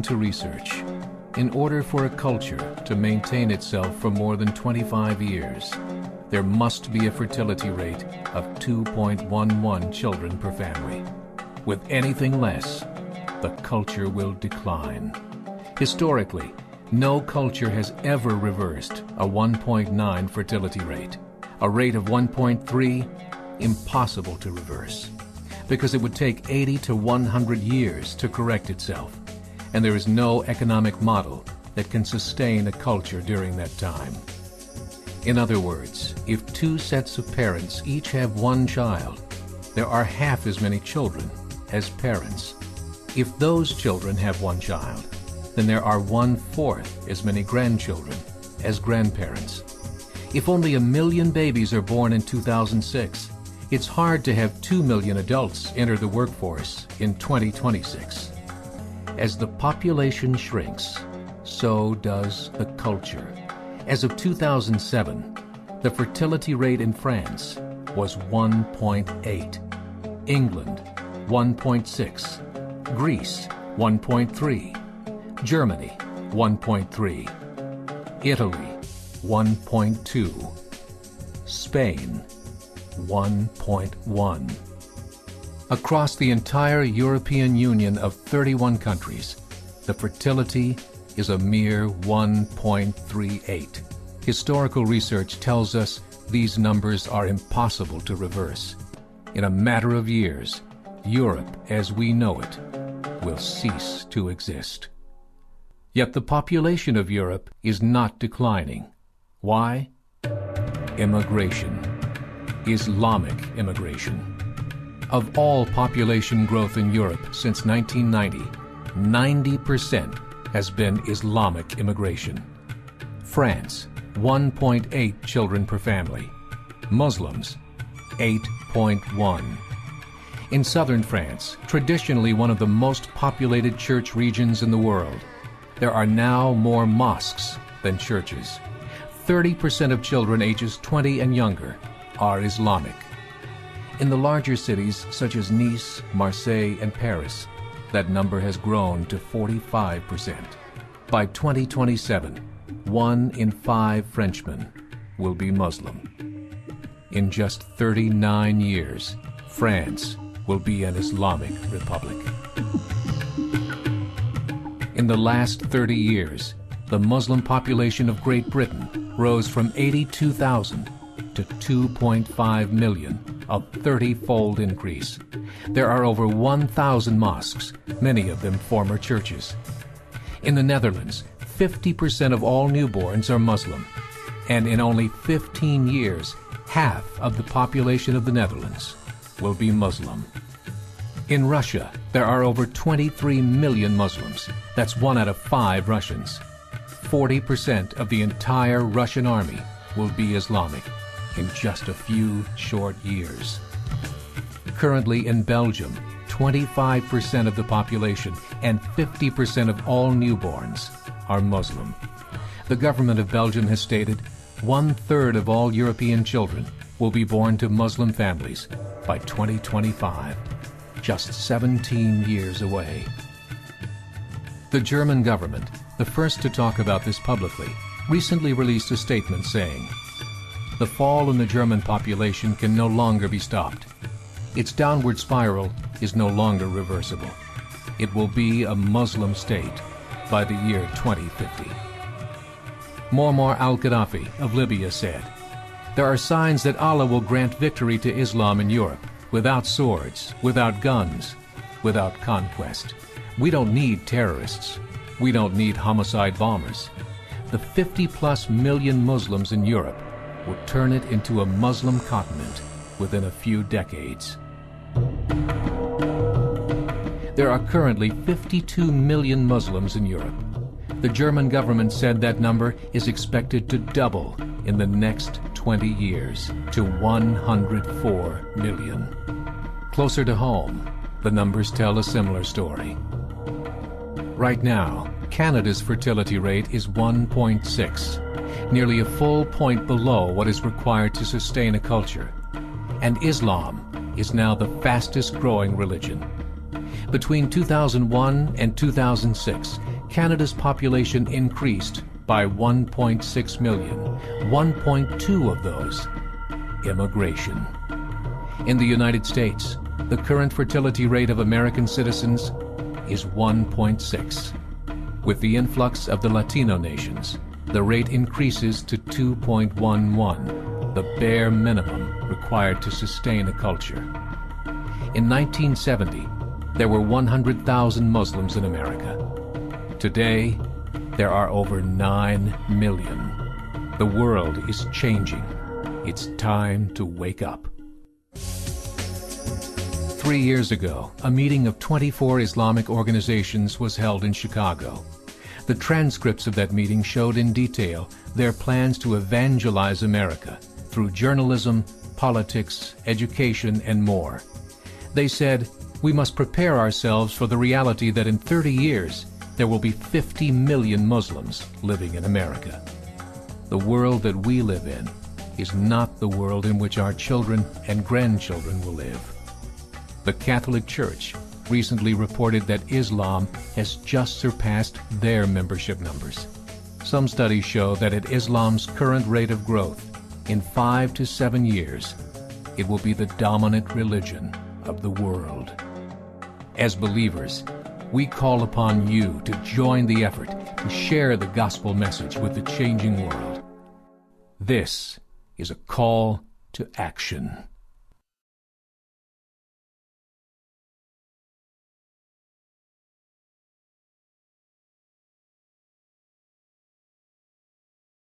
to research. In order for a culture to maintain itself for more than 25 years, there must be a fertility rate of 2.11 children per family. With anything less, the culture will decline. Historically, no culture has ever reversed a 1.9 fertility rate. A rate of 1.3, impossible to reverse, because it would take 80 to 100 years to correct itself, and there is no economic model that can sustain a culture during that time. In other words, if two sets of parents each have one child, there are half as many children as parents. If those children have one child, then there are 1/4 as many grandchildren as grandparents. If only 1 million babies are born in 2006, it's hard to have 2 million adults enter the workforce in 2026. As the population shrinks, so does the culture. As of 2007, the fertility rate in France was 1.8, England 1.6, Greece 1.3, Germany 1.3, Italy 1.2, Spain 1.1. Across the entire European Union of 31 countries, the fertility is a mere 1.38. Historical research tells us these numbers are impossible to reverse. In a matter of years, Europe as we know it will cease to exist. Yet the population of Europe is not declining. Why? Immigration. Islamic immigration. Of all population growth in Europe since 1990, 90% has been Islamic immigration. France, 1.8 children per family. Muslims, 8.1. In southern France, traditionally one of the most populated church regions in the world, there are now more mosques than churches. 30% of children ages 20 and younger are Islamic. In the larger cities such as Nice, Marseille, and Paris, that number has grown to 45%. By 2027, 1 in 5 Frenchmen will be Muslim. In just 39 years, France will be an Islamic republic. In the last 30 years, the Muslim population of Great Britain rose from 82,000 to 2.5 million, a 30-fold increase. There are over 1,000 mosques, many of them former churches. In the Netherlands, 50% of all newborns are Muslim, and in only 15 years, half of the population of the Netherlands will be Muslim. In Russia, there are over 23 million Muslims. That's 1 out of 5 Russians. 40% of the entire Russian army will be Islamic in just a few short years. Currently in Belgium, 25% of the population and 50% of all newborns are Muslim. The government of Belgium has stated 1/3 of all European children will be born to Muslim families by 2025, just 17 years away. The German government, the first to talk about this publicly, recently released a statement saying, "The fall in the German population can no longer be stopped. Its downward spiral is no longer reversible. It will be a Muslim state by the year 2050. Muammar al-Gaddafi of Libya said, "There are signs that Allah will grant victory to Islam in Europe, without swords, without guns, without conquest. We don't need terrorists. We don't need homicide bombers. The 50+ million Muslims in Europe will turn it into a Muslim continent within a few decades." There are currently 52 million Muslims in Europe. The German government said that number is expected to double in the next 20 years to 104 million. Closer to home, the numbers tell a similar story. Right now, Canada's fertility rate is 1.6, nearly a full point below what is required to sustain a culture. And Islam is now the fastest growing religion. Between 2001 and 2006, Canada's population increased by 1.6 million, 1.2 of those immigration. In the United States, the current fertility rate of American citizens is 1.6. With the influx of the Latino nations, the rate increases to 2.11, the bare minimum required to sustain a culture. In 1970, there were 100,000 Muslims in America. Today, there are over 9 million. The world is changing. It's time to wake up. 3 years ago, a meeting of 24 Islamic organizations was held in Chicago. The transcripts of that meeting showed in detail their plans to evangelize America through journalism, politics, education, and more. They said, we must prepare ourselves for the reality that in 30 years, there will be 50 million Muslims living in America. The world that we live in is not the world in which our children and grandchildren will live. The Catholic Church recently reported that Islam has just surpassed their membership numbers. Some studies show that at Islam's current rate of growth, in 5 to 7 years, it will be the dominant religion of the world. As believers, we call upon you to join the effort to share the gospel message with the changing world. This is a call to action.